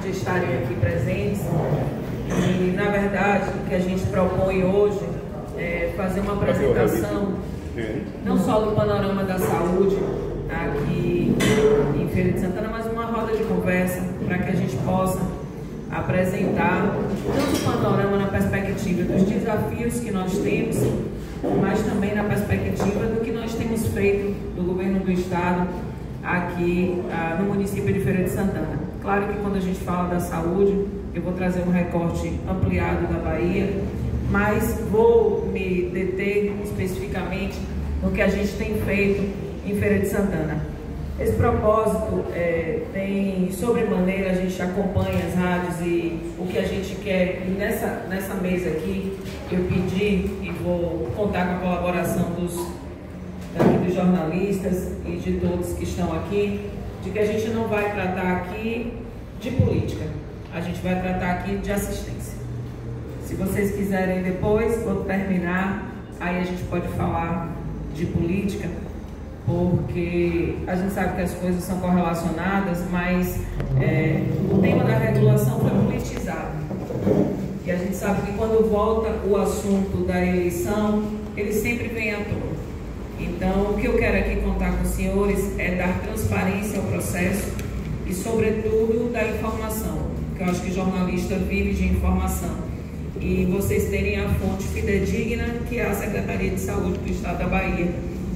de estarem aqui presentes. E, na verdade, o que a gente propõe hoje é fazer uma apresentação não só do panorama da saúde aqui em Feira de Santana, mas uma roda de conversa para que a gente possa apresentar tanto o panorama na perspectiva dos desafios que nós temos, mas também na perspectiva do que nós temos feito do governo do estado aqui no município de Feira de Santana. Claro que quando a gente fala da saúde, eu vou trazer um recorte ampliado da Bahia, mas vou me deter especificamente no que a gente tem feito em Feira de Santana. Esse propósito tem, sobremaneira, a gente acompanha as rádios e o que a gente quer. E nessa mesa aqui, eu pedi e vou contar com a colaboração dos jornalistas e de todos que estão aqui, de que a gente não vai tratar aqui de política, a gente vai tratar aqui de assistência. Se vocês quiserem depois, quando terminar, aí a gente pode falar de política, porque a gente sabe que as coisas são correlacionadas, mas o tema da regulação foi politizado. E a gente sabe que quando volta o assunto da eleição, ele sempre vem à tona. Então, o que eu quero aqui contar com os senhores é dar transparência ao processo e, sobretudo, da informação, que eu acho que jornalista vive de informação. E vocês terem a fonte fidedigna, que é a Secretaria de Saúde do Estado da Bahia,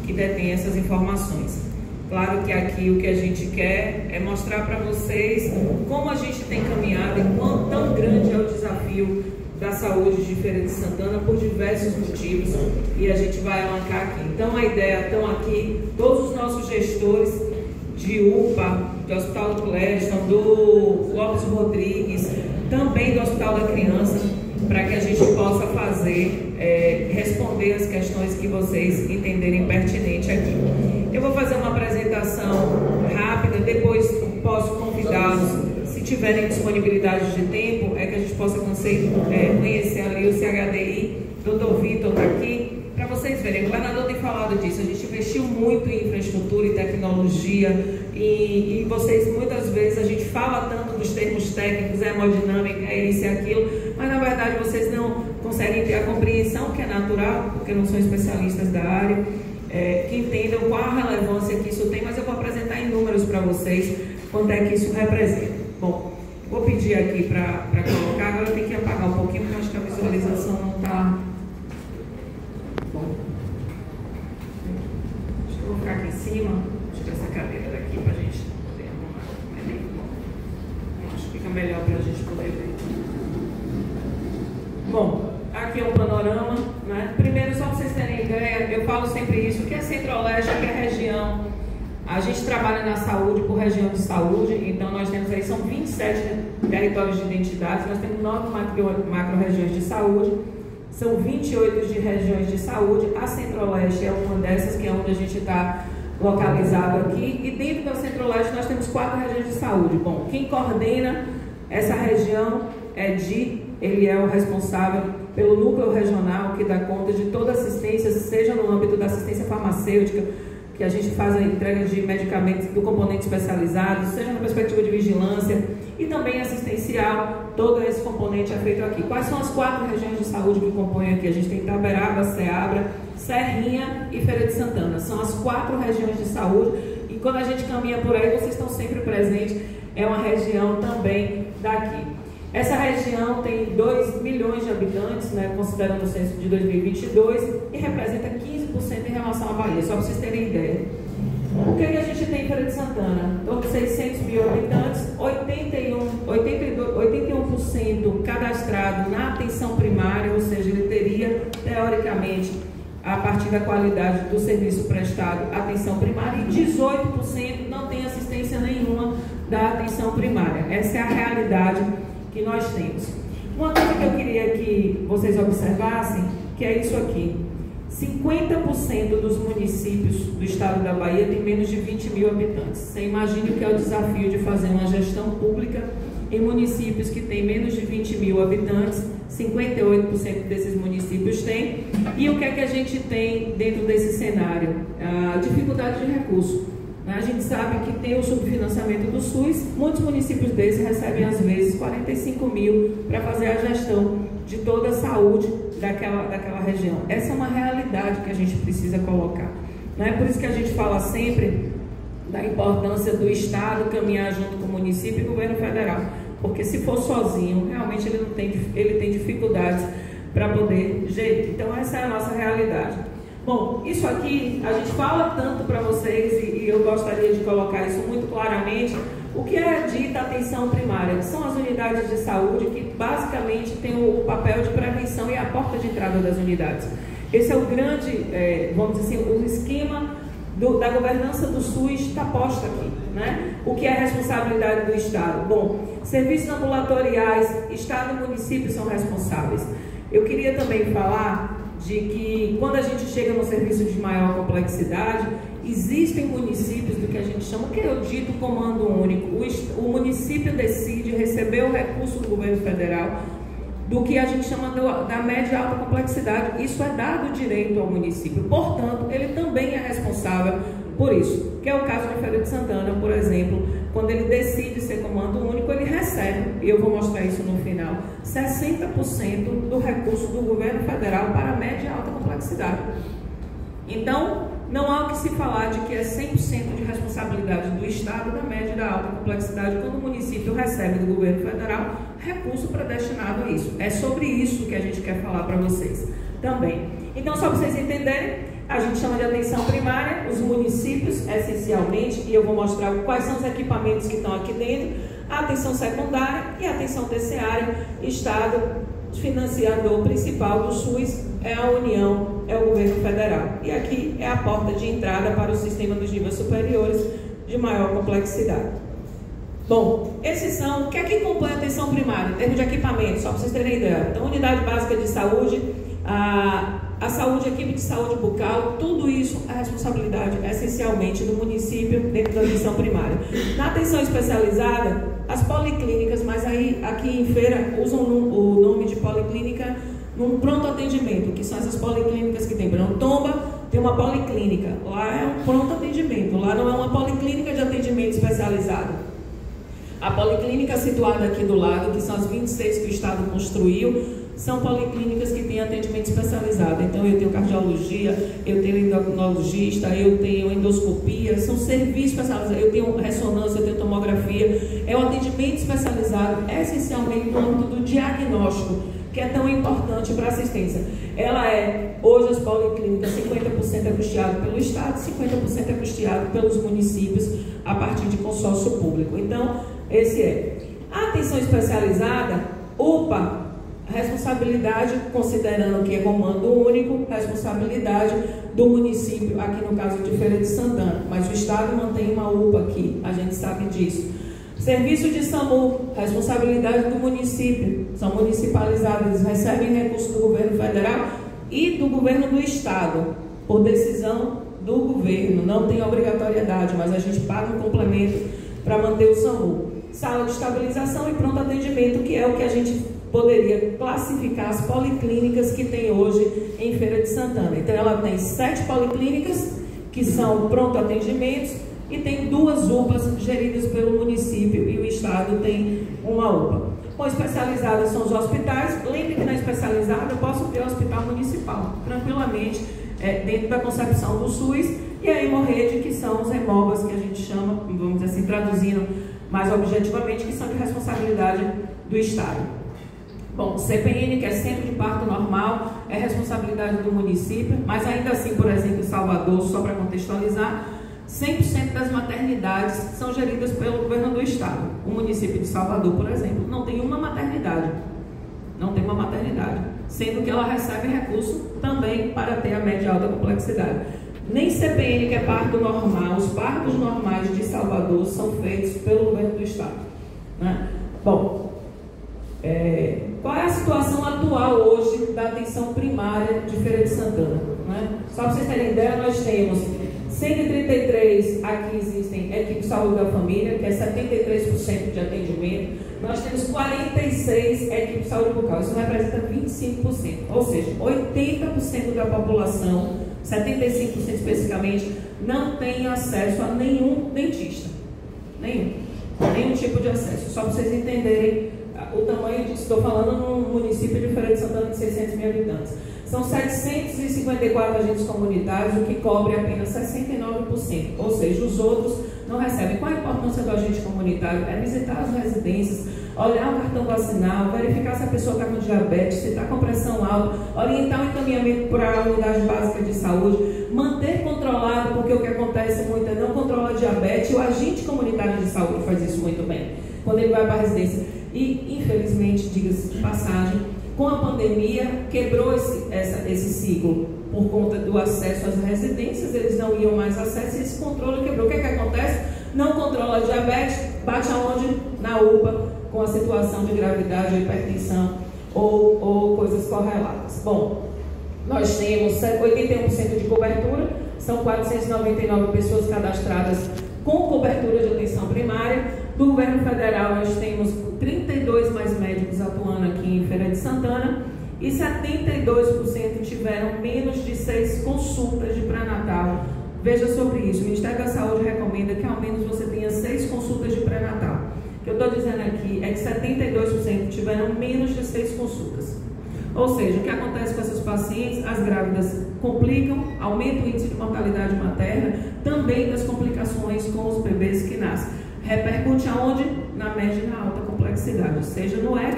que detém essas informações. Claro que aqui o que a gente quer é mostrar para vocês como a gente tem caminhado e quão tão grande é o desafio da saúde de Feira de Santana por diversos motivos, e a gente vai alancar aqui. Então a ideia, estão aqui todos os nossos gestores de UPA, do Hospital do Cléston, do Lopes Rodrigues, também do Hospital da Criança, para que a gente possa fazer, responder as questões que vocês entenderem pertinente aqui. Eu vou fazer uma apresentação rápida, depois posso convidá-los, se tiverem disponibilidade de tempo, que a gente possa conhecer ali o CHDI, Dr. Vitor está aqui, para vocês verem. O governador tem falado disso, a gente investiu muito em infraestrutura e tecnologia, e vocês, muitas vezes, a gente fala tanto dos termos técnicos, hemodinâmica, isso e aquilo, mas na verdade vocês não conseguem ter a compreensão, que é natural, porque não são especialistas da área, que entendam qual a relevância que isso tem, mas eu vou apresentar em números para vocês quanto é que isso representa. Bom, vou pedir aqui para colocar, agora eu tenho que apagar um pouquinho, porque eu acho que a visualização não está... Bom, acho que eu vou ficar aqui em cima, tirar essa cadeira daqui para a gente poder arrumar. Acho que fica melhor para a gente poder ver. Bom, aqui é o panorama, né? Primeiro, só para vocês terem ideia, eu falo sempre isso, que é Centro-Oeste, que é a região. A gente trabalha na saúde por região de saúde, então nós temos aí, são 27 territórios de identidade, nós temos 9 macro-regiões de saúde, são 28 de regiões de saúde, a Centro-Oeste é uma dessas, que é onde a gente está localizado aqui, e dentro da Centro-Oeste nós temos 4 regiões de saúde. Bom, quem coordena essa região ele é o responsável pelo núcleo regional, que dá conta de toda assistência, seja no âmbito da assistência farmacêutica, que a gente faz a entrega de medicamentos do componente especializado, seja na perspectiva de vigilância e também assistencial, todo esse componente é feito aqui. Quais são as 4 regiões de saúde que compõem aqui? A gente tem Itaberaba, Ceabra, Serrinha e Feira de Santana. São as 4 regiões de saúde, e quando a gente caminha por aí, vocês estão sempre presentes, é uma região também daqui. Essa região tem 2 milhões de habitantes, né, considerando o censo de 2022, e representa 15% em relação à Bahia, só para vocês terem ideia. O que a gente tem em Feira de Santana? Em torno de 600 mil habitantes, 81% cadastrado na atenção primária, ou seja, ele teria, teoricamente, a partir da qualidade do serviço prestado, atenção primária, e 18% não tem assistência nenhuma da atenção primária. Essa é a realidade que nós temos. Uma coisa que eu queria que vocês observassem, que é isso aqui: 50% dos municípios do estado da Bahia tem menos de 20 mil habitantes. Você imagina o que é o desafio de fazer uma gestão pública em municípios que têm menos de 20 mil habitantes, 58% desses municípios têm. E o que é que a gente tem dentro desse cenário? A dificuldade de recurso. A gente sabe que tem o subfinanciamento do SUS, muitos municípios desses recebem às vezes 45 mil para fazer a gestão de toda a saúde daquela região. Essa é uma realidade que a gente precisa colocar. Não é por isso que a gente fala sempre da importância do Estado caminhar junto com o município e o governo federal, porque se for sozinho, realmente ele tem dificuldades para poder gerir. Então essa é a nossa realidade. Bom, isso aqui a gente fala tanto para vocês e eu gostaria de colocar isso muito claramente. O que é dita atenção primária? São as unidades de saúde que basicamente têm o papel de prevenção e a porta de entrada das unidades. Esse é o grande, vamos dizer assim, o esquema da governança do SUS está posto aqui, né? O que é a responsabilidade do Estado? Bom, serviços ambulatoriais, Estado e município são responsáveis. Eu queria também falar de que quando a gente chega no serviço de maior complexidade, existem municípios do que a gente chama, que é o dito comando único. O município decide receber o recurso do governo federal do que a gente chama da média e alta complexidade. Isso é dado direito ao município, portanto, ele também é responsável por isso, que é o caso de Feira de Santana, por exemplo. Quando ele decide ser comando único, ele recebe, e eu vou mostrar isso no final, 60% do recurso do governo federal para a média e alta complexidade. Então, não há o que se falar de que é 100% de responsabilidade do Estado da média e da alta complexidade quando o município recebe do governo federal recurso predestinado a isso. É sobre isso que a gente quer falar para vocês também. Então, só para vocês entenderem, a gente chama de atenção primária, os municípios, essencialmente, e eu vou mostrar quais são os equipamentos que estão aqui dentro, a atenção secundária e a atenção terciária. Estado financiador principal do SUS é a União, é o governo federal. E aqui é a porta de entrada para o sistema dos níveis superiores de maior complexidade. Bom, esses são, o que é que compõe a atenção primária, em termos de equipamento, só para vocês terem ideia. Então, unidade básica de saúde, a saúde, a equipe de saúde bucal, tudo isso é responsabilidade essencialmente do município dentro da atenção primária. Na atenção especializada, as policlínicas, mas aí aqui em Feira usam o nome de policlínica num pronto atendimento, que são essas policlínicas que tem Tomba, tem uma policlínica, lá é um pronto atendimento, lá não é uma policlínica de atendimento especializado. A policlínica situada aqui do lado, que são as 26 que o Estado construiu, são policlínicas que têm atendimento especializado. Então eu tenho cardiologia, eu tenho endocrinologista, eu tenho endoscopia, são serviços especializados, eu tenho ressonância, eu tenho tomografia. É um atendimento especializado essencialmente no âmbito do diagnóstico, que é tão importante para a assistência. Ela é, hoje as policlínicas, 50% é custeado pelo Estado, 50% é custeado pelos municípios a partir de consórcio público. Então, esse é. A atenção especializada, UPA, responsabilidade, considerando que é comando único, responsabilidade do município, aqui no caso de Feira de Santana, mas o Estado mantém uma UPA aqui, a gente sabe disso. Serviço de SAMU, responsabilidade do município, são municipalizados, eles recebem recursos do governo federal e do governo do Estado, por decisão do governo, não tem obrigatoriedade, mas a gente paga um complemento para manter o SAMU. Sala de estabilização e pronto atendimento, que é o que a gente poderia classificar as policlínicas que tem hoje em Feira de Santana. Então ela tem 7 policlínicas que são pronto atendimentos e tem 2 UPAs geridas pelo município e o Estado tem uma UPA. Bom, especializadas são os hospitais. Lembre que na especializada eu posso ter hospital municipal, tranquilamente, dentro da concepção do SUS, e a hemorrede, que são os hemóbas que a gente chama, vamos dizer assim, traduzindo mais objetivamente, que são de responsabilidade do Estado. Bom, CPN, que é Centro de Parto Normal, é responsabilidade do município, mas ainda assim, por exemplo, em Salvador, só para contextualizar, 100% das maternidades são geridas pelo governo do Estado. O município de Salvador, por exemplo, não tem uma maternidade. Não tem uma maternidade, sendo que ela recebe recurso também para ter a média e alta complexidade. Nem CPN, que é parto normal, os partos normais de Salvador são feitos pelo governo do Estado, né? Bom, qual é a situação atual hoje da atenção primária de Feira de Santana, né? Só para vocês terem ideia, nós temos 133, aqui existem equipe de saúde da família, que é 73% de atendimento. Nós temos 46 equipes de saúde bucal, isso representa 25%, ou seja, 80% da população 75% especificamente, não tem acesso a nenhum dentista. Nenhum tipo de acesso. Só para vocês entenderem o tamanho disso. Estou falando num município de Feira de Santana de 600 mil habitantes. São 754 agentes comunitários, o que cobre apenas 69%. Ou seja, os outros não recebem. Qual a importância do agente comunitário? É visitar as residências, olhar o cartão vacinal, verificar se a pessoa está com diabetes, se está com pressão alta, orientar o encaminhamento para a unidade básica de saúde, manter controlado, porque o que acontece muito é não controlar diabetes. O agente comunitário de saúde faz isso muito bem, quando ele vai para a residência. E, infelizmente, diga-se de passagem, com a pandemia, quebrou esse ciclo por conta do acesso às residências. Eles não iam mais acesso e esse controle quebrou. O que acontece? Não controla a diabetes, bate aonde? Na UPA, com a situação de gravidade, hipertensão ou coisas correlatas. Bom, nós temos 81% de cobertura, são 499 pessoas cadastradas com cobertura de atenção primária. Do governo federal, nós temos 32 mais médicos atuando aqui em Feira de Santana e 72% tiveram menos de 6 consultas de pré-natal. Veja sobre isso, o Ministério da Saúde recomenda que ao menos você tenha 6 consultas de pré-natal. O que eu estou dizendo aqui é que 72% tiveram menos de 6 consultas. Ou seja, o que acontece com essas pacientes? As grávidas complicam, aumenta o índice de mortalidade materna, também das complicações com os bebês que nascem. Repercute aonde? Na média e na alta complexidade, seja no EC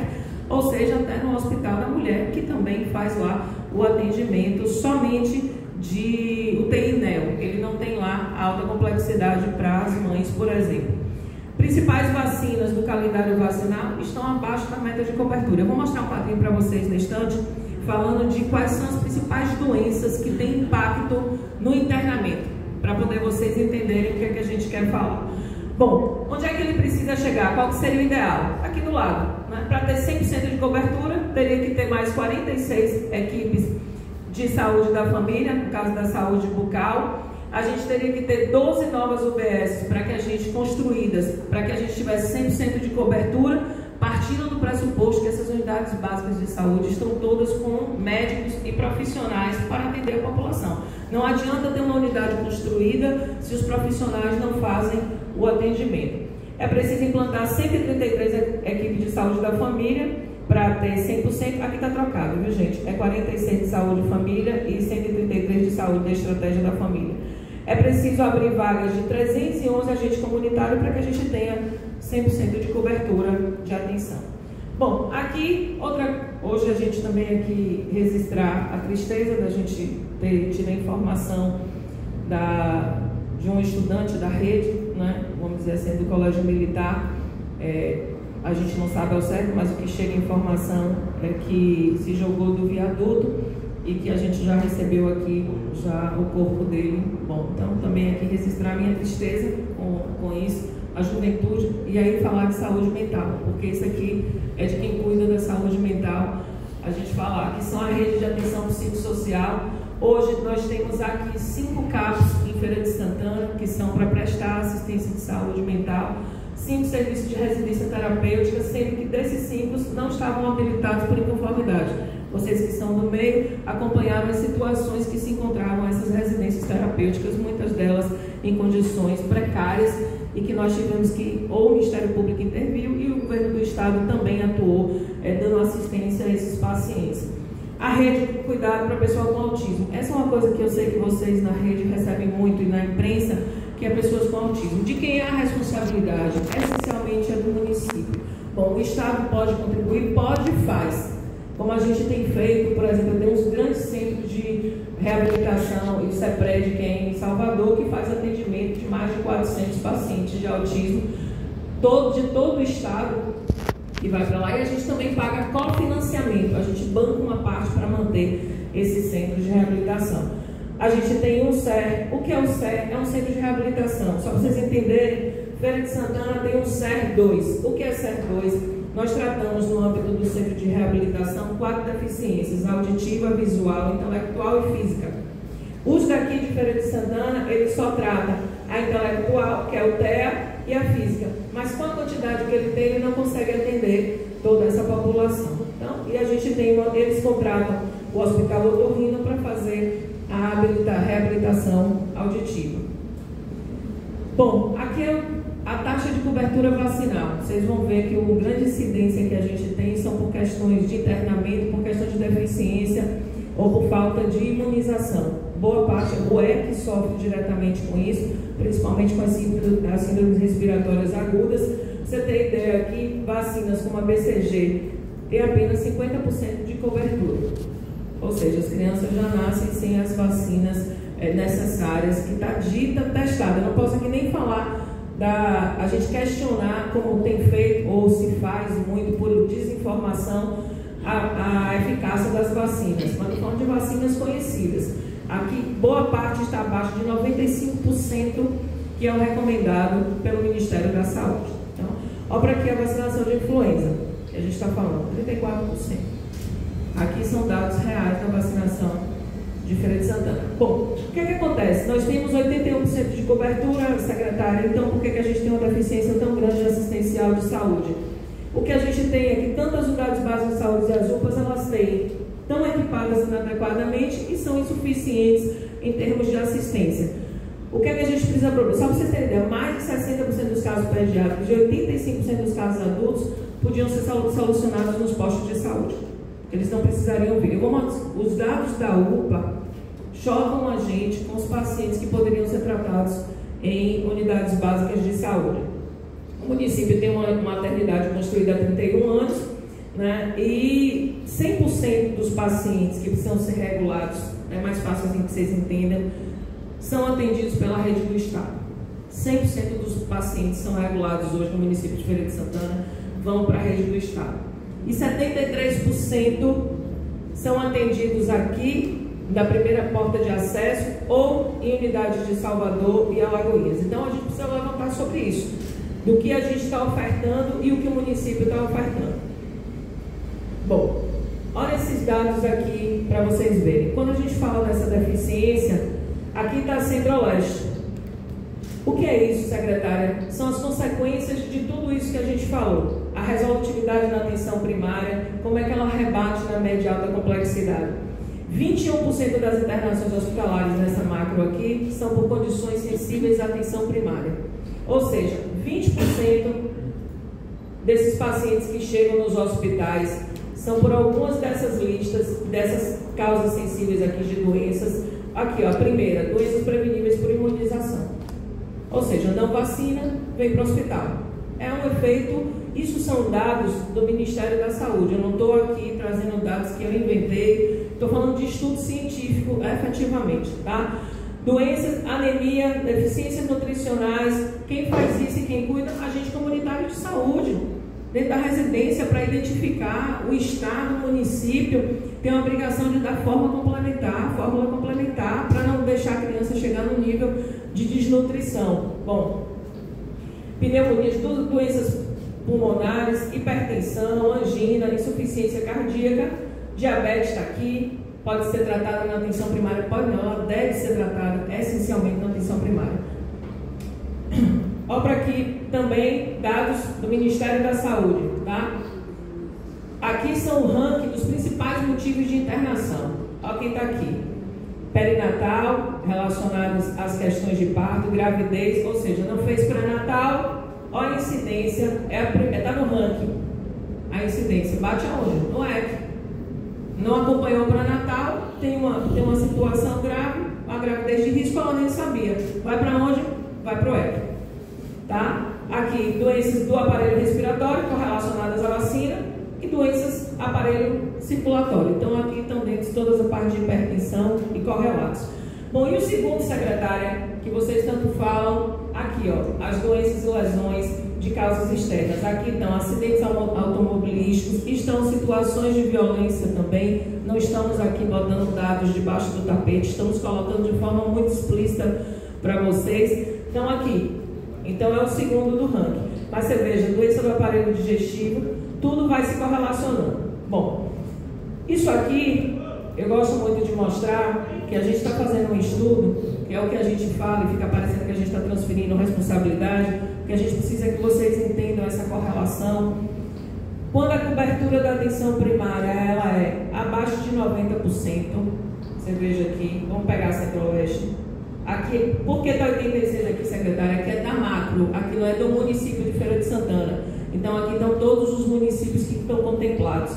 ou seja até no Hospital da Mulher, que também faz lá o atendimento somente de UTI neo. Ele não tem lá alta complexidade para as mães, por exemplo. Principais vacinas do calendário vacinal estão abaixo da meta de cobertura. Eu vou mostrar um quadrinho para vocês no instante, falando de quais são as principais doenças que têm impacto no internamento, para poder vocês entenderem o que é que a gente quer falar. Bom, onde é que ele precisa chegar? Qual que seria o ideal? Aqui do lado, né? Para ter 100% de cobertura, teria que ter mais 46 equipes de saúde da família, no caso da saúde bucal. A gente teria que ter 12 novas UBS para que a gente construídas, para que a gente tivesse 100% de cobertura, partindo do pressuposto que essas unidades básicas de saúde estão todas com médicos e profissionais para atender a população. Não adianta ter uma unidade construída se os profissionais não fazem o atendimento. É preciso implantar 133 equipes de saúde da família para ter 100%. Aqui está trocado, viu, gente? É 46 de saúde e família e 133 de saúde da estratégia da família. É preciso abrir vagas de 311 agentes comunitários para que a gente tenha 100% de cobertura de atenção. Bom, aqui, hoje a gente também aqui registrar a tristeza da gente ter tido a informação de um estudante da rede, né, vamos dizer assim, do Colégio Militar. A gente não sabe ao certo, mas o que chega a informação é que se jogou do viaduto e que a gente já recebeu aqui já o corpo dele. Bom, então também aqui registrar minha tristeza com isso, a juventude, e aí falar de saúde mental, porque isso aqui é de quem cuida da saúde mental. A gente falar que são a rede de atenção psicossocial. Hoje nós temos aqui 5 CAPs em Feira de Santana, que são para prestar assistência de saúde mental, 5 serviços de residência terapêutica, sendo que desses 5 não estavam habilitados por inconformidade. Vocês que são do meio acompanharam as situações que se encontravam essas residências terapêuticas, muitas delas em condições precárias, e que nós tivemos que, ou o Ministério Público interviu e o Governo do Estado também atuou, dando assistência a esses pacientes. A rede de cuidado para pessoal com autismo. Essa é uma coisa que eu sei que vocês na rede recebem muito e na imprensa, que é pessoas com autismo. De quem é a responsabilidade? Essencialmente é do município. Bom, o Estado pode contribuir? Pode e faz. Como a gente tem feito, por exemplo, tem uns grandes centros de reabilitação, e o CEPRED, que é em Salvador, que faz atendimento de mais de 400 pacientes de autismo, de todo o estado, que vai para lá, e a gente também paga cofinanciamento, a gente banca uma parte para manter esses centros de reabilitação. A gente tem um CER. O que é o CER? É um centro de reabilitação. Só para vocês entenderem, Feira de Santana tem um CER 2. O que é CER 2? Nós tratamos no âmbito do centro de reabilitação 4 deficiências: auditiva, visual, intelectual e física. Os daqui de Feira de Santana, eles só tratam a intelectual, que é o TEA, e a física. Mas com a quantidade que ele tem, ele não consegue atender toda essa população. Então, e a gente tem, eles contratam o Hospital Otorrino para fazer a reabilitação auditiva. Bom, aqui é a taxa de cobertura vacinal. Vocês vão ver que a grande incidência que a gente tem são por questões de internamento, por questão de deficiência ou por falta de imunização. Boa parte é o EC sofre diretamente com isso, principalmente com as síndromes respiratórias agudas. Você tem ideia aqui, vacinas como a BCG tem apenas 50% de cobertura. Ou seja, as crianças já nascem sem as vacinas necessárias, que está dita, testada. Eu não posso aqui nem falar a gente questionar como tem feito ou se faz muito por desinformação a eficácia das vacinas. Quando falamos de vacinas conhecidas, aqui boa parte está abaixo de 95%, que é o recomendado pelo Ministério da Saúde. Então, olha aqui a vacinação de influenza, que a gente está falando, 34%. Aqui são dados reais da vacinação de Feira de Santana. Bom, o que é que acontece? Nós temos 81% de cobertura, secretária, então por que a gente tem uma deficiência tão grande assistencial de saúde? O que a gente tem é que tanto as unidades básicas de saúde e as UPAs, elas estão equipadas inadequadamente e são insuficientes em termos de assistência. O que é que a gente precisa provar? Só para vocês terem ideia, mais de 60% dos casos pediátricos e 85% dos casos adultos podiam ser solucionados nos postos de saúde. Eles não precisariam vir. Os dados da UPA chocam a gente com os pacientes que poderiam ser tratados em unidades básicas de saúde. O município tem uma maternidade construída há 31 anos, né? E 100% dos pacientes que precisam ser regulados, é mais fácil assim que vocês entendam, são atendidos pela rede do Estado. 100% dos pacientes são regulados hoje no município de Feira de Santana, vão para a rede do Estado. E 73% são atendidos aqui, da primeira porta de acesso, ou em unidades de Salvador e Alagoinhas. Então, a gente precisa levantar sobre isso, do que a gente está ofertando e o que o município está ofertando. Bom, olha esses dados aqui para vocês verem. Quando a gente fala dessa deficiência, aqui está Centro-Oeste. O que é isso, secretária? São as consequências de tudo isso que a gente falou. A resolutividade na atenção primária, como é que ela rebate na média e alta complexidade. 21% das internações hospitalares nessa macro aqui são por condições sensíveis à atenção primária. Ou seja, 20% desses pacientes que chegam nos hospitais são por algumas dessas listas, dessas causas sensíveis aqui de doenças. Aqui, ó, a primeira, doenças preveníveis por imunização. Ou seja, não vacina, vem para o hospital. É um efeito, isso são dados do Ministério da Saúde. Eu não estou aqui trazendo dados que eu inventei, estou falando de estudo científico efetivamente, tá? Doenças, anemia, deficiências nutricionais, quem faz isso e quem cuida? Agente comunitário de saúde, dentro da residência, para identificar o estado, o município, tem a obrigação de dar fórmula complementar, para não deixar a criança chegar no nível de desnutrição. Bom, pneumonias, doenças pulmonares, hipertensão, angina, insuficiência cardíaca, diabetes está aqui, pode ser tratada na atenção primária, pode não, ela deve ser tratada essencialmente na atenção primária. Olha para aqui também dados do Ministério da Saúde, tá? Aqui são o ranking dos principais motivos de internação. Olha quem está aqui. Perinatal, relacionados às questões de parto, gravidez, ou seja, não fez pré-natal, olha a incidência, está no ranking. A incidência bate aonde? No EC. Não acompanhou o pré-natal, tem uma situação grave, uma gravidez de risco, ela nem sabia. Vai para onde? Vai para o EC. Tá? Aqui, doenças do aparelho respiratório correlacionadas à vacina e doenças aparelho circulatório. Então, aqui estão dentro todas a parte de hipertensão e correlatos. Bom, e o segundo, secretária, que vocês tanto falam, aqui, ó, as doenças e lesões de causas externas. Aqui estão acidentes automobilísticos, estão situações de violência também. Não estamos aqui botando dados debaixo do tapete, estamos colocando de forma muito explícita para vocês. Então, aqui. Então, é o segundo do ranking. Mas você veja, doença do aparelho digestivo, tudo vai se correlacionando. Bom, isso aqui, eu gosto muito de mostrar que a gente está fazendo um estudo, que é o que a gente fala e fica parecendo que a gente está transferindo responsabilidade, que a gente precisa que vocês entendam essa correlação. Quando a cobertura da atenção primária ela é abaixo de 90%, Você veja aqui, vamos pegar a Centro-Oeste. Aqui, por que está 86 aqui, secretária? Aqui é da macro, aqui não é do município de Feira de Santana. Então aqui estão todos os municípios que estão contemplados.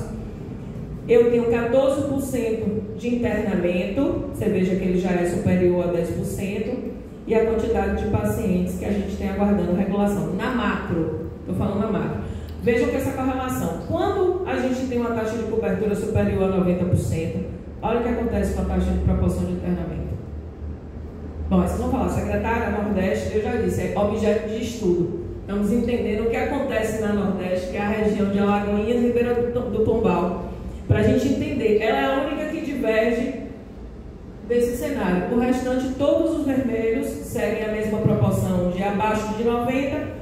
Eu tenho 14% de internamento, você veja que ele já é superior a 10%, e a quantidade de pacientes que a gente tem aguardando regulação. Na macro, estou falando na macro. Vejam que essa correlação, quando a gente tem uma taxa de cobertura superior a 90%, olha o que acontece com a taxa de proporção de internamento. Bom, vocês vão falar, secretária, Nordeste, eu já disse, é objeto de estudo. Estamos entendendo o que acontece na Nordeste, que é a região de Alagoinhas e Ribeira do Pombal. Para a gente entender, ela é a única que diverge desse cenário. O restante, todos os vermelhos seguem a mesma proporção de abaixo de 90,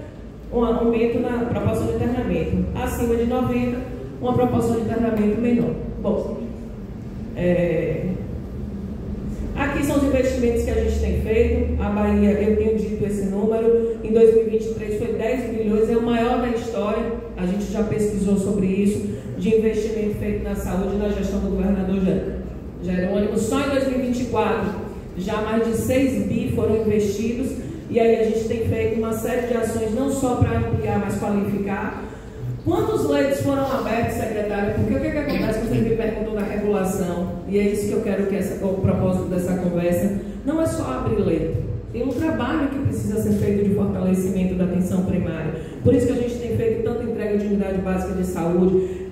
um aumento na proporção de internamento. Acima de 90, uma proporção de internamento menor. Bom, aqui são os investimentos que a gente tem feito. A Bahia, eu tenho dito esse número, em 2023 foi 10 bilhões, é o maior da história. A gente já pesquisou sobre isso, de investimento feito na saúde na gestão do governador Jerônimo. Só em 2024, já mais de 6 bi foram investidos. E aí a gente tem feito uma série de ações, não só para ampliar, mas qualificar. Quantos leitos foram abertos, secretária? Porque o que acontece quando você me perguntou da regulação? E é isso que eu quero que o propósito dessa conversa. Não é só abrir leito. Tem um trabalho que precisa ser feito de fortalecimento da atenção primária. Por isso que a gente tem feito tanta entrega de unidade básica de saúde,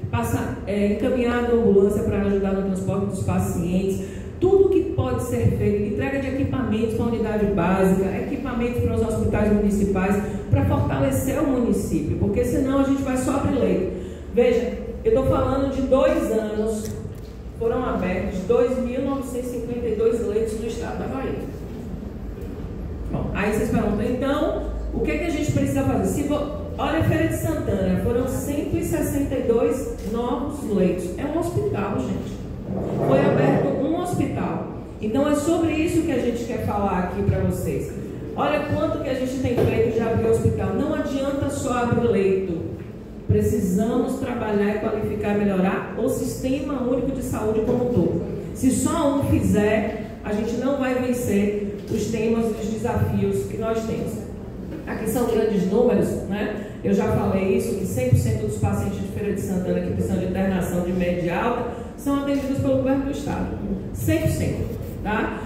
encaminhado a ambulância para ajudar no transporte dos pacientes. Tudo que pode ser feito, entrega de equipamentos para a unidade básica, equipamentos para os hospitais municipais, para fortalecer o município, porque senão a gente vai só abrir leito. Veja, eu estou falando de 2 anos, foram abertos 2.952 leitos no estado da Bahia. Bom, aí vocês perguntam, então, o que a gente precisa fazer? Olha a Feira de Santana, foram 162 novos leitos. É um hospital, gente. Foi aberto um hospital. Então é sobre isso que a gente quer falar aqui para vocês. Olha quanto que a gente tem feito de abrir hospital. Não adianta só abrir leito. Precisamos trabalhar e qualificar, melhorar o sistema único de saúde como um todo. Se só um fizer, a gente não vai vencer os temas e os desafios que nós temos. Aqui são grandes números, né? Eu já falei isso, que 100% dos pacientes de Feira de Santana que precisam de internação de média e alta são atendidos pelo governo do estado. 100%, tá?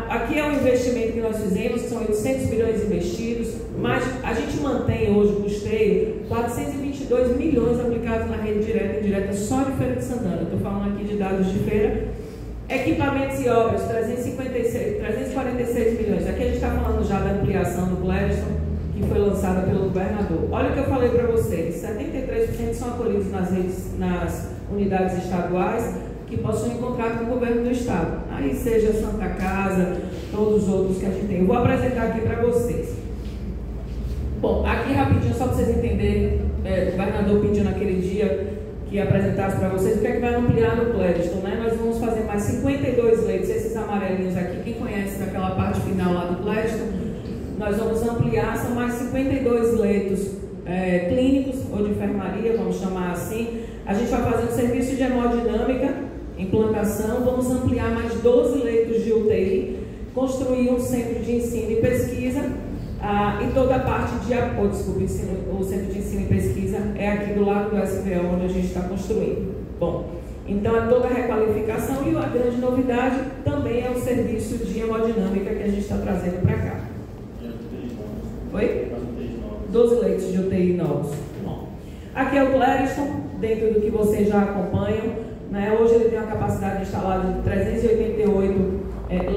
Aqui é um investimento que nós fizemos, que são 800 bilhões investidos, mas a gente mantém hoje o custeio 422 milhões aplicados na rede direta e indireta só de Feira de Santana. Estou falando aqui de dados de feira. Equipamentos e obras, 346 milhões. Aqui a gente está falando já da ampliação do Gladstone, que foi lançada pelo governador. Olha o que eu falei para vocês, 73% são acolhidos nas unidades estaduais que possuem contrato com o governo do estado. Aí seja Santa Casa, todos os outros que a gente tem. Eu vou apresentar aqui para vocês. Bom, aqui rapidinho, só para vocês entenderem, o governador pediu naquele dia que apresentasse para vocês o que é que vai ampliar no Gladstone, né? Nós vamos fazer mais 52 leitos, esses amarelinhos aqui, quem conhece daquela parte final lá do Gladstone, nós vamos ampliar, são mais 52 leitos clínicos ou de enfermaria, vamos chamar assim. A gente vai fazer um serviço de hemodinâmica, implantação, vamos ampliar mais 12 leitos de UTI, construir um centro de ensino e pesquisa, e toda a parte de apoio, o centro de ensino e pesquisa é aqui do lado do SVO, onde a gente está construindo. Bom, então é toda a requalificação e a grande novidade também é o serviço de hemodinâmica que a gente está trazendo para cá. Oi? 12 leitos de UTI novos. Bom, aqui é o Gladstone, dentro do que vocês já acompanham, né? Hoje ele tem uma capacidade instalada de 388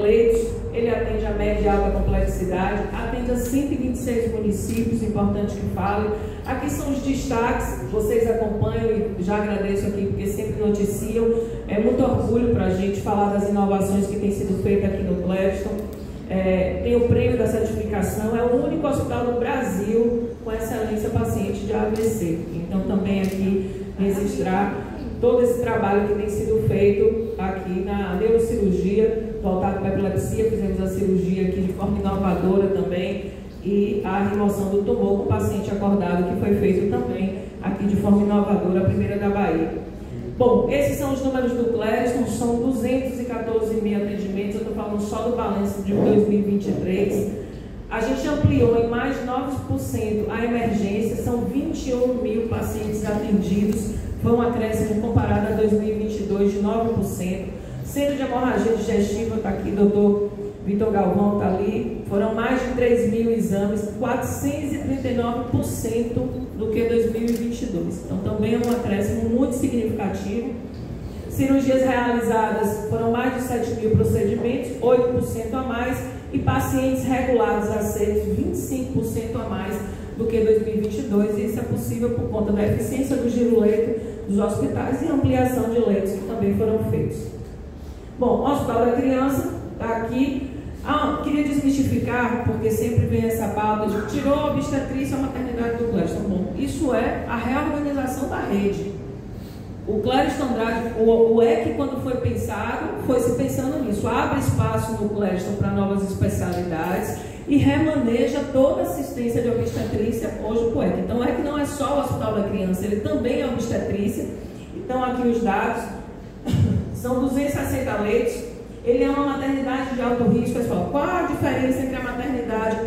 leitos, ele atende a média e alta complexidade, atende a 126 municípios, importante que fale. Aqui são os destaques, vocês acompanham e já agradeço aqui porque sempre noticiam. É muito orgulho para a gente falar das inovações que têm sido feitas aqui no Gladstone. Tem o prêmio da certificação, é o único hospital do Brasil com excelência paciente de AVC. Então também aqui registrar todo esse trabalho que tem sido feito aqui na neurocirurgia, voltado para a epilepsia, fizemos a cirurgia aqui de forma inovadora também, e a remoção do tumor com o paciente acordado, que foi feito também aqui de forma inovadora, a primeira da Bahia. Bom, esses são os números do Clériston, são 214 mil atendimentos, eu estou falando só do balanço de 2023. A gente ampliou em mais de 9% a emergência, são 21 mil pacientes atendidos, foi um acréscimo comparado a 2022 de 9%. Centro de hemorragia digestiva, está aqui, doutor Vitor Galvão está ali, foram mais de 3 mil exames, 439% do que 2022. Então também é um acréscimo muito significativo. Cirurgias realizadas foram mais de 7 mil procedimentos, 8% a mais, e pacientes regulados aceitos, 25% a mais do que 2022, e isso é possível por conta da eficiência do giro-leito dos hospitais e ampliação de leitos que também foram feitos. Bom, o Hospital da Criança está aqui. Queria desmistificar, porque sempre vem essa pauta de tirou a obstetrícia e a maternidade do Clériston. Bom, isso é a reorganização da rede. O Clériston Andrade, o EC, quando foi pensado, foi se pensando nisso. Abre espaço no Clériston para novas especialidades e remaneja toda a assistência de obstetrícia hoje para o EC. Então, o EC não é só o Hospital da Criança, ele também é obstetrícia. Então, aqui os dados, são 260 leitos. Ele é uma maternidade de alto risco, pessoal. Qual a diferença entre a maternidade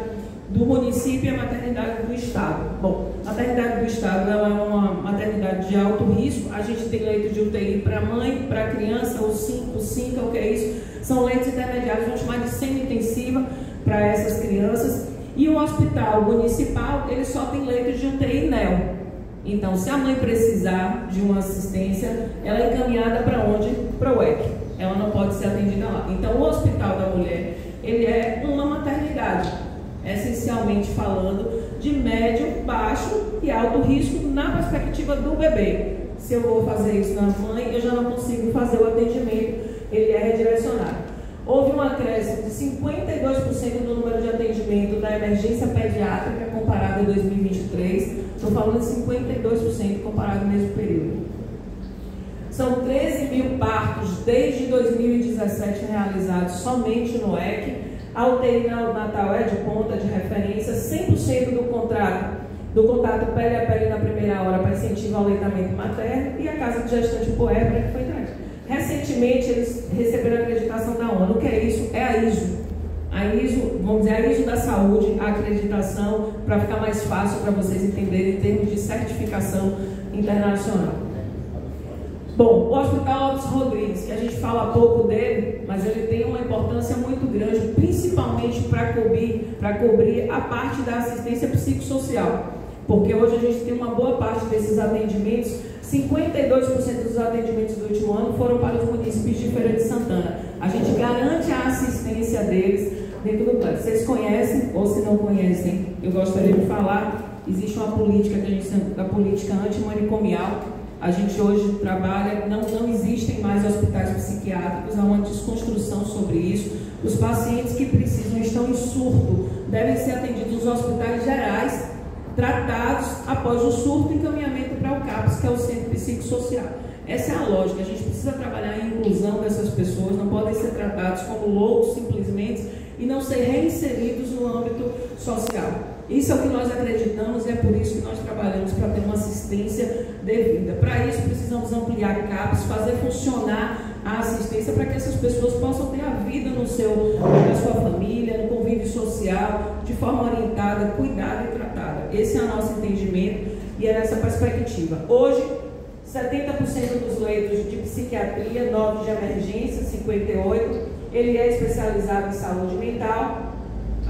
do município e a maternidade do estado? Bom, a maternidade do estado ela é uma maternidade de alto risco. A gente tem leito de UTI para mãe, para criança, o 5, o que é isso? São leitos intermediários, vamos chamar de semi-intensiva para essas crianças. E o hospital municipal, ele só tem leitos de UTI NEO. Então, se a mãe precisar de uma assistência, ela é encaminhada para onde? Para o EC. Ela não pode ser atendida lá. Então, o Hospital da Mulher, ele é uma maternidade, essencialmente falando, de médio, baixo e alto risco na perspectiva do bebê. Se eu vou fazer isso na mãe, eu já não consigo fazer o atendimento, ele é redirecionado. Houve um acréscimo de 52% no número de atendimento da emergência pediátrica comparado a 2023. Estou falando de 52% comparado ao mesmo período. São 13 mil partos desde 2017 realizados somente no EC. A UTI neonatal é de ponta de referência, 100% do contato pele a pele na primeira hora para incentivar o aleitamento materno, e a casa de gestante puérpera que foi entregue. Recentemente eles receberam a acreditação da ONU. O que é isso? É a ISO. A ISO, vamos dizer, a ISO da saúde, a acreditação, para ficar mais fácil para vocês entenderem em termos de certificação internacional. Bom, o Hospital Alves Rodrigues, que a gente fala pouco dele, mas ele tem uma importância muito grande, principalmente para cobrir a parte da assistência psicossocial. Porque hoje a gente tem uma boa parte desses atendimentos, 52% dos atendimentos do último ano foram para os municípios de Feira de Santana. A gente garante a assistência deles dentro do plano. Vocês conhecem, ou se não conhecem, eu gostaria de falar, existe uma política que a gente chama da política antimanicomial. A gente hoje trabalha, não existem mais hospitais psiquiátricos, há uma desconstrução sobre isso. Os pacientes que precisam, estão em surto, devem ser atendidos nos hospitais gerais, tratados após o surto e encaminhamento para o CAPS, que é o Centro Psicossocial. Essa é a lógica, a gente precisa trabalhar a inclusão dessas pessoas, não podem ser tratados como loucos simplesmente e não ser reinseridos no âmbito social. Isso é o que nós acreditamos e é por isso que nós trabalhamos para ter uma assistência devida. Para isso precisamos ampliar CAPs, fazer funcionar a assistência para que essas pessoas possam ter a vida na sua família, no convívio social, de forma orientada, cuidada e tratada. Esse é o nosso entendimento e é nessa perspectiva. Hoje, 70% dos leitos de psiquiatria, 9 de emergência, 58%, ele é especializado em saúde mental.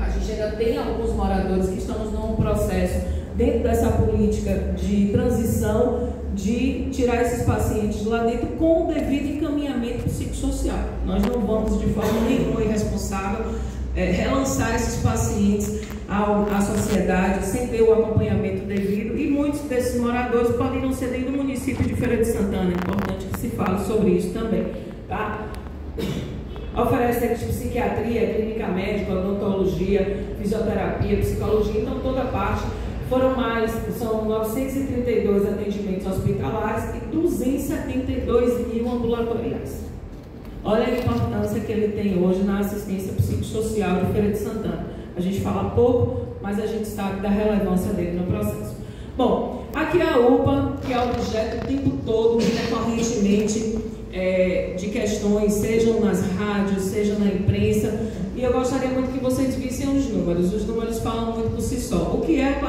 A gente ainda tem alguns moradores que estamos num processo, dentro dessa política de transição, de tirar esses pacientes lá dentro com o devido encaminhamento psicossocial. Nós não vamos, de forma nenhuma irresponsável, relançar esses pacientes à sociedade sem ter o acompanhamento devido, e muitos desses moradores podem não ser nem do município de Feira de Santana. É importante que se fale sobre isso também, tá? Oferece psiquiatria, clínica médica, odontologia, fisioterapia, psicologia, então toda parte. São 932 atendimentos hospitalares e 272 mil ambulatoriais. Olha a importância que ele tem hoje na assistência psicossocial de Feira de Santana. A gente fala pouco, mas a gente sabe da relevância dele no processo. Bom, aqui é a UPA, que é objeto o tempo todo, recorrentemente,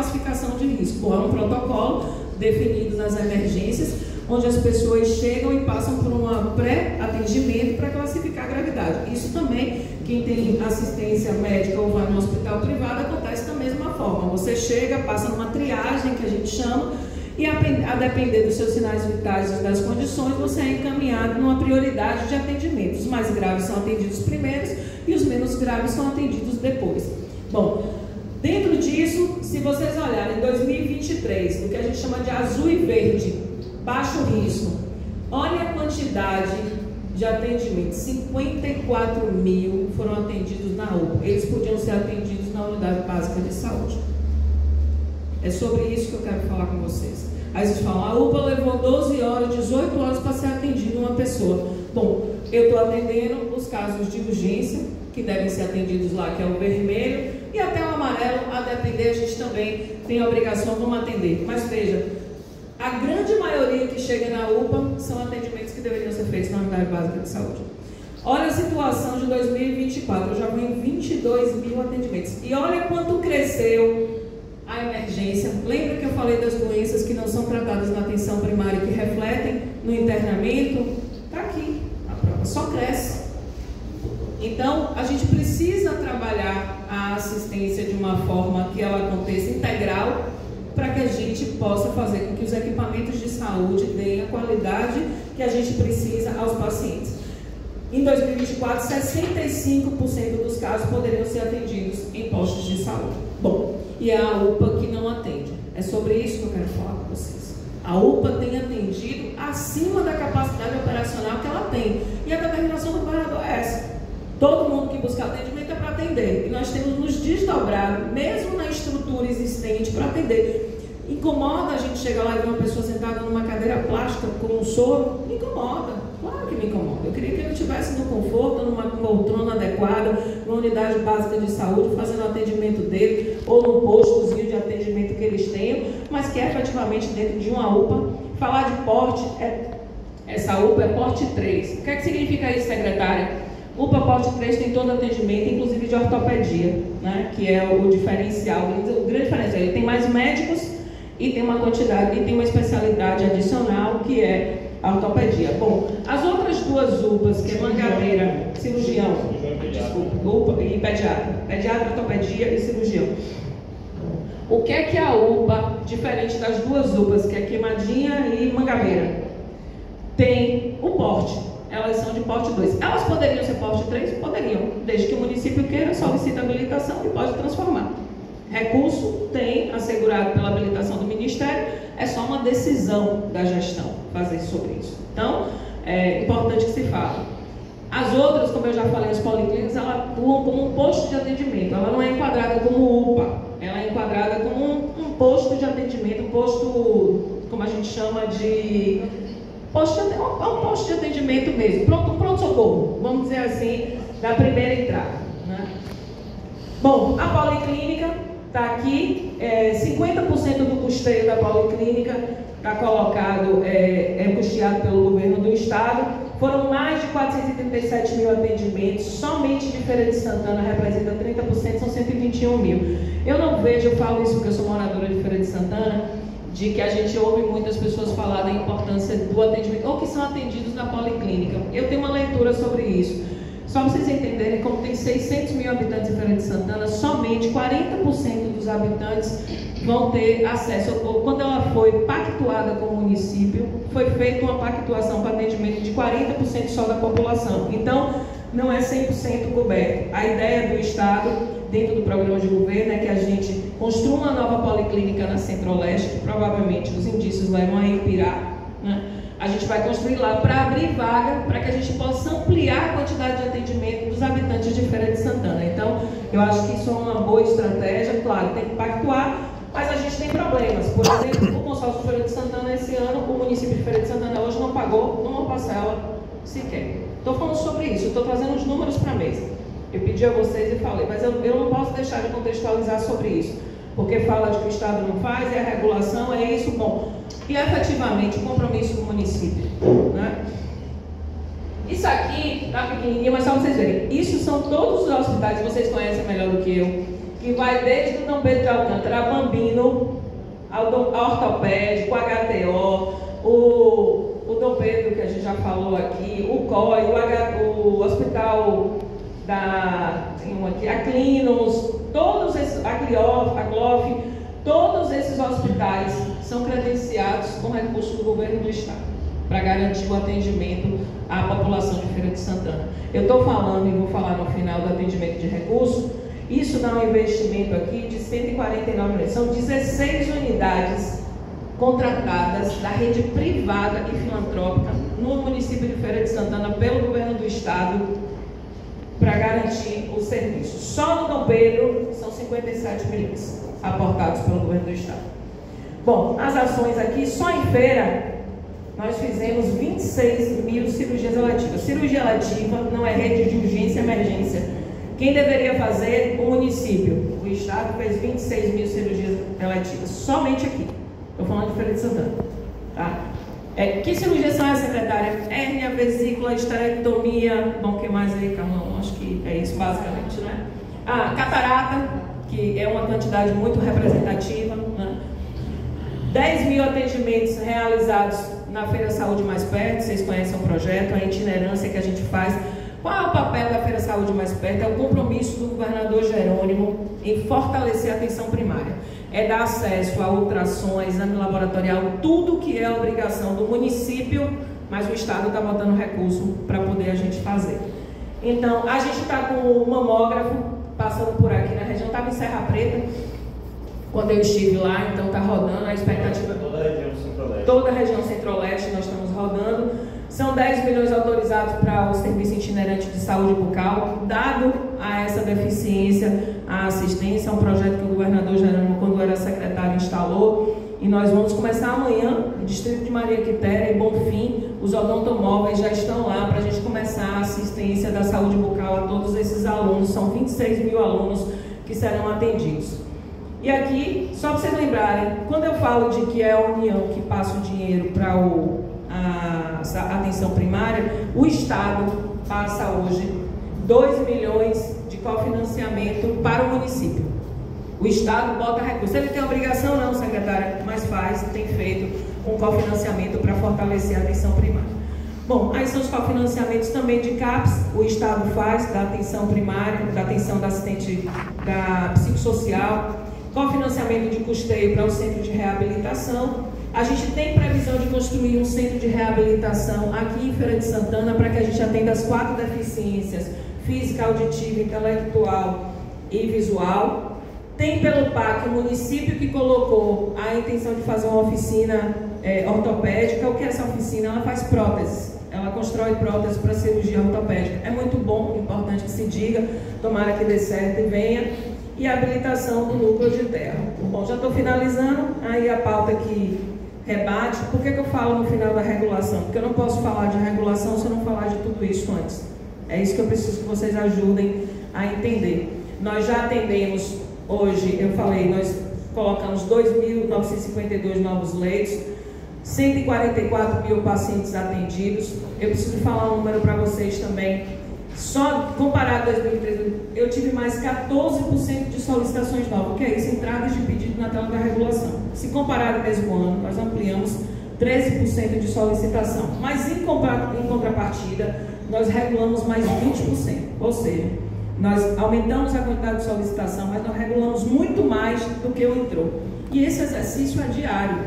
classificação de risco. Bom, é um protocolo definido nas emergências, onde as pessoas chegam e passam por um pré-atendimento para classificar a gravidade. Isso também, quem tem assistência médica ou vai no hospital privado, acontece da mesma forma. Você chega, passa numa triagem, que a gente chama, e a depender dos seus sinais vitais e das condições, você é encaminhado numa prioridade de atendimento. Os mais graves são atendidos primeiros e os menos graves são atendidos depois. Bom, dentro disso, se vocês olharem em 2023, o que a gente chama de azul e verde, baixo risco, olha a quantidade de atendimentos, 54 mil foram atendidos na UPA. Eles podiam ser atendidos na unidade básica de saúde. É sobre isso que eu quero falar com vocês. Aí vocês falam, a UPA levou 12 horas, 18 horas para ser atendido uma pessoa. Bom, eu estou atendendo os casos de urgência, que devem ser atendidos lá, que é o vermelho, e até o amarelo, a depender, a gente também tem a obrigação, vamos atender. Mas veja, a grande maioria que chega na UPA são atendimentos que deveriam ser feitos na unidade básica de saúde. Olha a situação de 2024, eu já vou em 22 mil atendimentos. E olha quanto cresceu a emergência. Lembra que eu falei das doenças que não são tratadas na atenção primária e que refletem no internamento? Está aqui, a prova só cresce. Então, a gente precisa trabalhar a assistência de uma forma que ela aconteça integral, para que a gente possa fazer com que os equipamentos de saúde deem a qualidade que a gente precisa aos pacientes. Em 2024, 65% dos casos poderiam ser atendidos em postos de saúde. Bom, e é a UPA que não atende. É sobre isso que eu quero falar com vocês. A UPA tem atendido acima da capacidade operacional que ela tem. E a determinação do governador é essa. Todo mundo que busca atendimento é para atender. E nós temos nos desdobrado, mesmo na estrutura existente, para atender. Incomoda a gente chegar lá e ver uma pessoa sentada numa cadeira plástica com um soro? Me incomoda. Claro que me incomoda. Eu queria que ele estivesse no conforto, numa poltrona adequada, numa unidade básica de saúde, fazendo o atendimento dele, ou num postozinho de atendimento que eles tenham, mas que é efetivamente dentro de uma UPA. Falar de porte, essa UPA é porte 3. O que é que significa isso, secretária? UPA porte 3 tem todo atendimento, inclusive de ortopedia, né? Que é o diferencial. O grande diferencial, ele tem mais médicos e tem uma quantidade, e tem uma especialidade adicional, que é a ortopedia. Bom, as outras duas UPAs, que é Mangabeira, cirurgião, desculpa, UPA e pediatra, ortopedia e cirurgião. O que é que a UPA, diferente das duas UPAs, que é Queimadinha e Mangabeira, tem o porte? Elas são de porte 2. Elas poderiam ser porte 3? Poderiam, desde que o município queira, solicita habilitação e pode transformar. Recurso tem, assegurado pela habilitação do Ministério, é só uma decisão da gestão fazer sobre isso. Então, é importante que se fale. As outras, como eu já falei, as policlínicas, elas atuam como um posto de atendimento. Ela não é enquadrada como UPA, ela é enquadrada como um posto de atendimento, um posto, como a gente chama de... é um posto de atendimento mesmo, pronto-socorro, vamos dizer assim, da primeira entrada, né? Bom, a policlínica está aqui, 50% do custeio da policlínica está colocado, custeado pelo governo do estado. Foram mais de 437 mil atendimentos, somente de Feira de Santana representa 30%, são 121 mil. Eu não vejo, eu falo isso porque eu sou moradora de Feira de Santana, de que a gente ouve muitas pessoas falar da importância do atendimento, ou que são atendidos na policlínica. Eu tenho uma leitura sobre isso. Só para vocês entenderem, como tem 600 mil habitantes em Feira de Santana, somente 40% dos habitantes vão ter acesso. Quando ela foi pactuada com o município, foi feita uma pactuação para atendimento de 40% só da população. Então, não é 100% coberto. A ideia do Estado, dentro do programa de governo, é que a gente construa uma nova policlínica na Centro-Leste, que provavelmente os indícios levam a Irupirá, né? A gente vai construir lá para abrir vaga, para que a gente possa ampliar a quantidade de atendimento dos habitantes de Feira de Santana. Então, eu acho que isso é uma boa estratégia. Claro, tem que pactuar, mas a gente tem problemas. Por exemplo, o consórcio de Feira de Santana, esse ano, o município de Feira de Santana hoje não pagou uma parcela sequer. Estou falando sobre isso, estou trazendo os números para a mesa. Eu pedi a vocês e falei, mas eu não posso deixar de contextualizar sobre isso, porque fala de que o Estado não faz, e a regulação é isso, bom. E efetivamente o compromisso do município, né? Isso aqui está pequenininho, mas só vocês verem, isso são todos os hospitais, vocês conhecem melhor do que eu, que vai desde o Dom Pedro de Alcântara, a Bambino, ao ortopédico, o HTO, o Dom Pedro, que a gente já falou aqui, o COI, o hospital tem um aqui, a Clinos, todos esses, a GLOF, todos esses hospitais são credenciados com recursos do governo do estado para garantir o atendimento à população de Feira de Santana. Eu estou falando, e vou falar no final do atendimento de recursos, isso dá um investimento aqui de 149 milhões. São 16 unidades contratadas da rede privada e filantrópica no município de Feira de Santana pelo governo do estado para garantir o serviço. Só no Dom Pedro são 57 milhões aportados pelo governo do estado. Bom, as ações aqui, só em Feira, nós fizemos 26 mil cirurgias eletivas. Cirurgia eletiva não é rede de urgência e emergência. Quem deveria fazer? O município. O estado fez 26 mil cirurgias eletivas, somente aqui. Estou falando de Feira de Santana. Tá? Que cirurgias são essas, secretária? Hérnia, vesícula, esterectomia. Bom, o que mais aí, Carlão? Acho que é isso basicamente, né? Catarata, que é uma quantidade muito representativa, né? 10 mil atendimentos realizados na Feira Saúde Mais Perto. Vocês conhecem o projeto, a itinerância que a gente faz. Qual é o papel da Feira Saúde Mais Perto? É o compromisso do governador Jerônimo em fortalecer a atenção primária. É dar acesso a ultrassons, exame laboratorial, tudo que é obrigação do município, mas o estado está botando recurso para poder a gente fazer. Então, a gente está com o mamógrafo passando por aqui na região, estava em Serra Preta, quando eu estive lá, então está rodando, a expectativa... Toda a região centro-leste. Toda a região centro-leste nós estamos rodando. São 10 milhões autorizados para o serviço itinerante de saúde bucal. Dado a essa deficiência, a assistência, é um projeto que o governador Jerônimo, quando era secretário, instalou. E nós vamos começar amanhã, no distrito de Maria Quitéria e Bonfim, os odontomóveis já estão lá para a gente começar a assistência da saúde bucal a todos esses alunos. São 26 mil alunos que serão atendidos. E aqui, só para vocês lembrarem, quando eu falo de que é a União que passa o dinheiro para a atenção primária, o Estado passa hoje 2 milhões de cofinanciamento para o município. O Estado bota recursos. Ele tem obrigação não, secretária, mas faz, tem feito um cofinanciamento para fortalecer a atenção primária. Bom, aí são os cofinanciamentos também de CAPS, o Estado faz, da atenção primária, da atenção da assistente da psicossocial, cofinanciamento de custeio para o centro de reabilitação. A gente tem previsão de construir um centro de reabilitação aqui em Feira de Santana para que a gente atenda as 4 deficiências, física, auditiva, intelectual e visual. Tem pelo PAC o município que colocou a intenção de fazer uma oficina ortopédica. O que é essa oficina? Ela faz próteses, ela constrói próteses para cirurgia ortopédica. É muito bom, importante que se diga, tomara que dê certo e venha. E a habilitação do núcleo de terra. Bom, já estou finalizando, aí a pauta que rebate. Por que eu falo no final da regulação? Porque eu não posso falar de regulação se eu não falar de tudo isso antes. É isso que eu preciso que vocês ajudem a entender. Nós já atendemos hoje, eu falei, nós colocamos 2.952 novos leitos, 144 mil pacientes atendidos. Eu preciso falar um número para vocês também. Só comparado a 2013, eu tive mais 14% de solicitações novas. O que é isso? Entradas de pedido na tela da regulação. Se comparado ao mesmo ano, nós ampliamos 13% de solicitação. Mas em contrapartida, nós regulamos mais 20%. Ou seja, nós aumentamos a quantidade de solicitação, mas nós regulamos muito mais do que o entrou. E esse exercício é diário.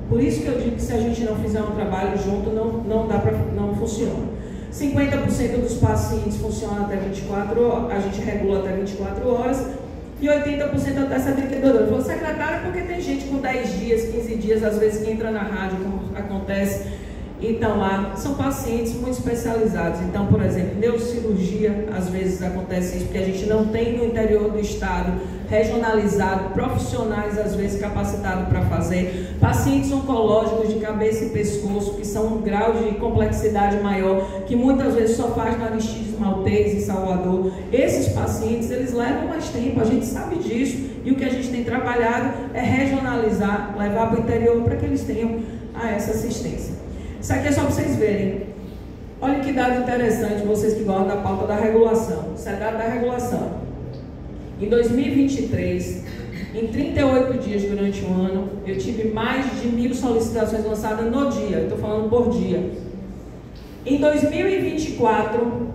Por isso que eu digo que se a gente não fizer um trabalho junto, não funciona. 50% dos pacientes funcionam até 24 horas, a gente regula até 24 horas, e 80% até 72 horas. Falou, secretária, porque tem gente com 10 dias, 15 dias, às vezes que entra na rádio, como acontece, então lá são pacientes muito especializados. Então, por exemplo, neurocirurgia, às vezes acontece isso, porque a gente não tem no interior do estado regionalizado, profissionais às vezes capacitados para fazer, pacientes oncológicos de cabeça e pescoço, que são um grau de complexidade maior, que muitas vezes só faz na Aristides Maltês em Salvador. Esses pacientes, eles levam mais tempo, a gente sabe disso, e o que a gente tem trabalhado é regionalizar, levar para o interior para que eles tenham essa assistência. Isso aqui é só para vocês verem. Olha que dado interessante, vocês que gostam da pauta da regulação. Isso é dado da regulação. Em 2023, em 38 dias durante o ano, eu tive mais de 1.000 solicitações lançadas no dia, estou falando por dia. Em 2024,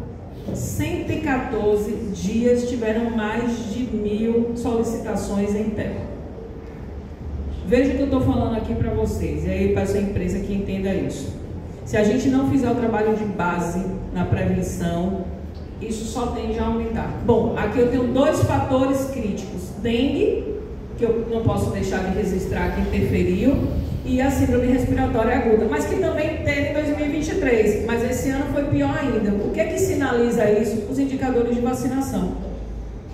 114 dias tiveram mais de 1.000 solicitações em pé. Veja o que eu estou falando aqui para vocês, e aí para essa empresa que entenda isso. Se a gente não fizer o trabalho de base na prevenção, isso só tende a aumentar. Bom, aqui eu tenho 2 fatores críticos. Dengue, que eu não posso deixar de registrar que interferiu, e a síndrome respiratória aguda, mas que também teve em 2023, mas esse ano foi pior ainda. O que é que sinaliza isso? Os indicadores de vacinação.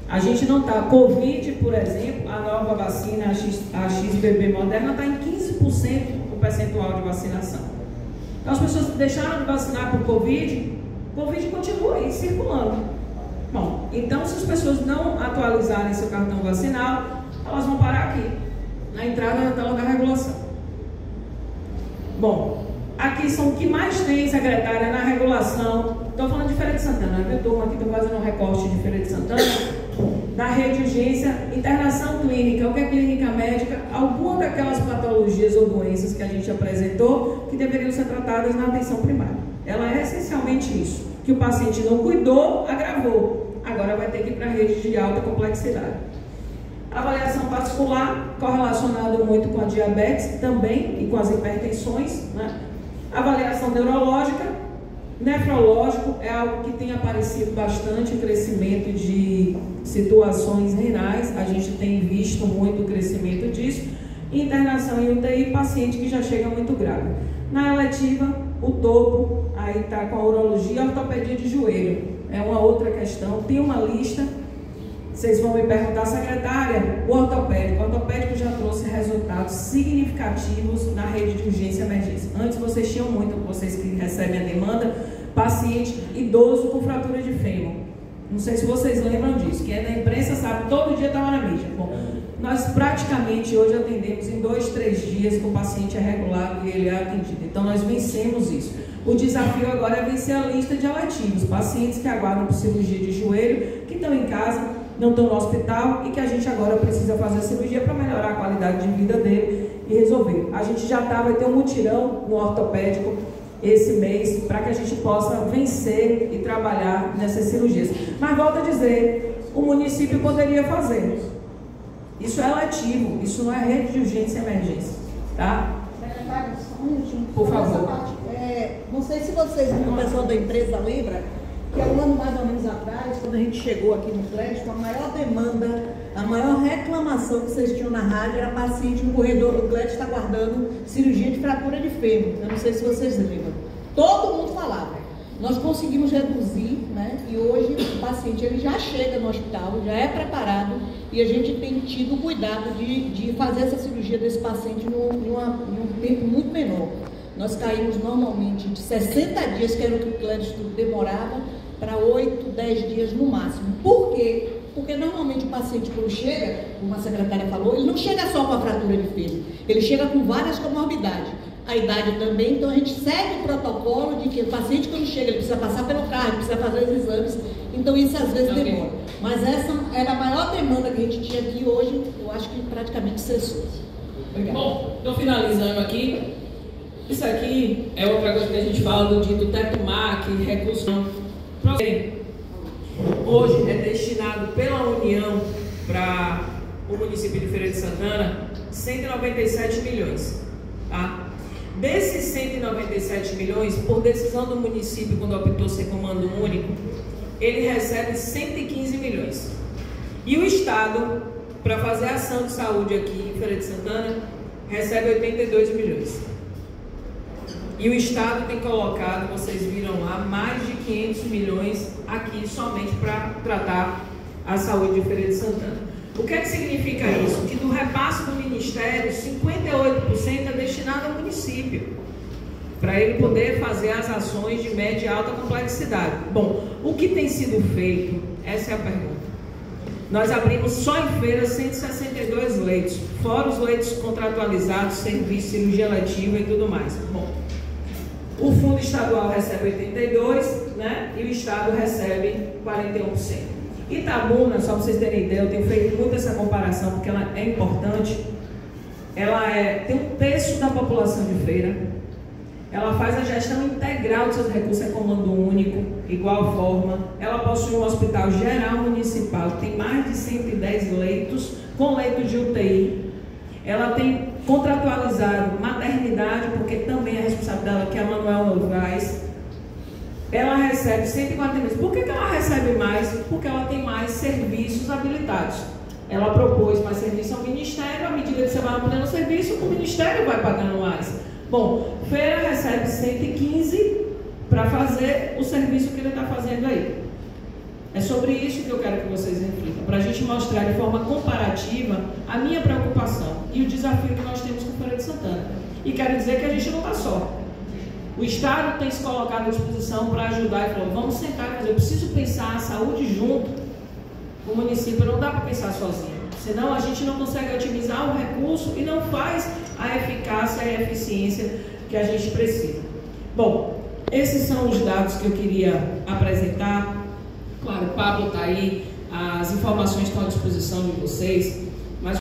A gente não está, Covid, por exemplo, a nova vacina, a XBB Moderna, está em 15% o percentual de vacinação. Então as pessoas deixaram de vacinar por Covid, Covid continua aí circulando. Bom, então se as pessoas não atualizarem seu cartão vacinal, elas vão parar aqui, na entrada da tela da regulação. Bom, aqui são o que mais tem, secretária, na regulação. Estou falando de Feira de Santana, viu, turma? Aqui estou fazendo um recorte de Feira de Santana. Da rede de urgência, internação clínica, o que é clínica médica, alguma daquelas patologias ou doenças que a gente apresentou que deveriam ser tratadas na atenção primária. Ela é essencialmente isso, que o paciente não cuidou, agravou. Agora vai ter que ir para a rede de alta complexidade. Avaliação vascular, correlacionado muito com a diabetes também e com as hipertensões, né? Avaliação neurológica, nefrológico é algo que tem aparecido bastante, o crescimento de situações renais, a gente tem visto muito o crescimento disso. Internação em UTI, paciente que já chega muito grave. Na eletiva, o topo, aí está com a urologia e ortopedia de joelho, é uma outra questão, tem uma lista. Vocês vão me perguntar, secretária, o ortopédico já trouxe resultados significativos na rede de urgência e emergência. Antes vocês tinham muito, vocês que recebem a demanda, paciente idoso com fratura de fêmur. Não sei se vocês lembram disso, quem é da imprensa sabe, todo dia estava na mídia. Bom, nós praticamente hoje atendemos em 2, 3 dias que o paciente é regulado e ele é atendido. Então nós vencemos isso. O desafio agora é vencer a lista de eletivos, pacientes que aguardam por cirurgia de joelho, que estão em casa, não estão no hospital e que a gente agora precisa fazer a cirurgia para melhorar a qualidade de vida dele e resolver. A gente já vai ter um mutirão no ortopédico esse mês para que a gente possa vencer e trabalhar nessas cirurgias. Mas volto a dizer, o município poderia fazer. Isso é eletivo, isso não é rede de urgência e emergência, tá? Secretário, só um minutinho. Por favor. Não sei se vocês viram o pessoal da empresa Libra, que há um ano mais ou menos atrás, quando a gente chegou aqui no Crédito, a maior demanda, a maior reclamação que vocês tinham na rádio era paciente no corredor do Crédito está aguardando cirurgia de fratura de fêmur. Eu não sei se vocês lembram. Todo mundo falava. Nós conseguimos reduzir, né? E hoje o paciente ele já chega no hospital, já é preparado e a gente tem tido cuidado de fazer essa cirurgia desse paciente em um tempo muito menor. Nós caímos normalmente de 60 dias, que era o que o Crédito demorava, para 8, 10 dias no máximo. Por quê? Porque normalmente o paciente, quando chega, como a secretária falou, ele não chega só com a fratura de fêmur, ele chega com várias comorbidades. A idade também, então a gente segue o protocolo de que o paciente, quando chega, ele precisa passar pelo cardio, precisa fazer os exames, então isso às vezes demora. Mas essa era a maior demanda que a gente tinha aqui hoje, eu acho que praticamente cessou. Obrigado. Bom, estou finalizando aqui. Isso aqui é outra coisa que a gente fala do dito teto MAC, recurso. Hoje é destinado pela União para o município de Feira de Santana 197 milhões. Tá? Desses 197 milhões, por decisão do município, quando optou ser comando único, ele recebe 115 milhões. E o Estado, para fazer ação de saúde aqui em Feira de Santana, recebe 82 milhões. E o Estado tem colocado, vocês viram lá, mais de 500 milhões aqui somente para tratar a saúde de Feira de Santana. O que é que significa isso? Que do repasse do Ministério, 58% é destinado ao município, para ele poder fazer as ações de média e alta complexidade. Bom, o que tem sido feito? Essa é a pergunta. Nós abrimos só em feira 162 leitos, fora os leitos contratualizados, serviço, cirurgia letiva e tudo mais. Bom, o fundo estadual recebe 82%, né? E o Estado recebe 41%. Itabuna, só para vocês terem ideia, eu tenho feito muito essa comparação porque ela é importante. Ela tem 1/3 da população de Feira. Ela faz a gestão integral de seus recursos, é comando único, igual forma. Ela possui um hospital geral municipal, tem mais de 110 leitos, com leitos de UTI. Ela tem contratualizado maternidade, porque também é responsabilidade dela, que é a Manuel Novaes. Ela recebe 140 milhões. Por que ela recebe mais? Porque ela tem mais serviços habilitados. Ela propôs mais serviço ao Ministério, à medida que você vai ampliando o serviço, o Ministério vai pagando mais. Bom, Feira recebe 115 para fazer o serviço que ele está fazendo aí. É sobre isso que eu quero que vocês reflitam, para a gente mostrar de forma comparativa a minha preocupação e o desafio que nós temos com Feira de Santana. E quero dizer que a gente não está só. O Estado tem se colocado à disposição para ajudar e falou, vamos sentar e fazer, eu preciso pensar a saúde junto. O município não dá para pensar sozinho, senão a gente não consegue otimizar o recurso e não faz a eficácia e a eficiência que a gente precisa. Bom, esses são os dados que eu queria apresentar. Claro, o Pablo está aí, as informações estão à disposição de vocês.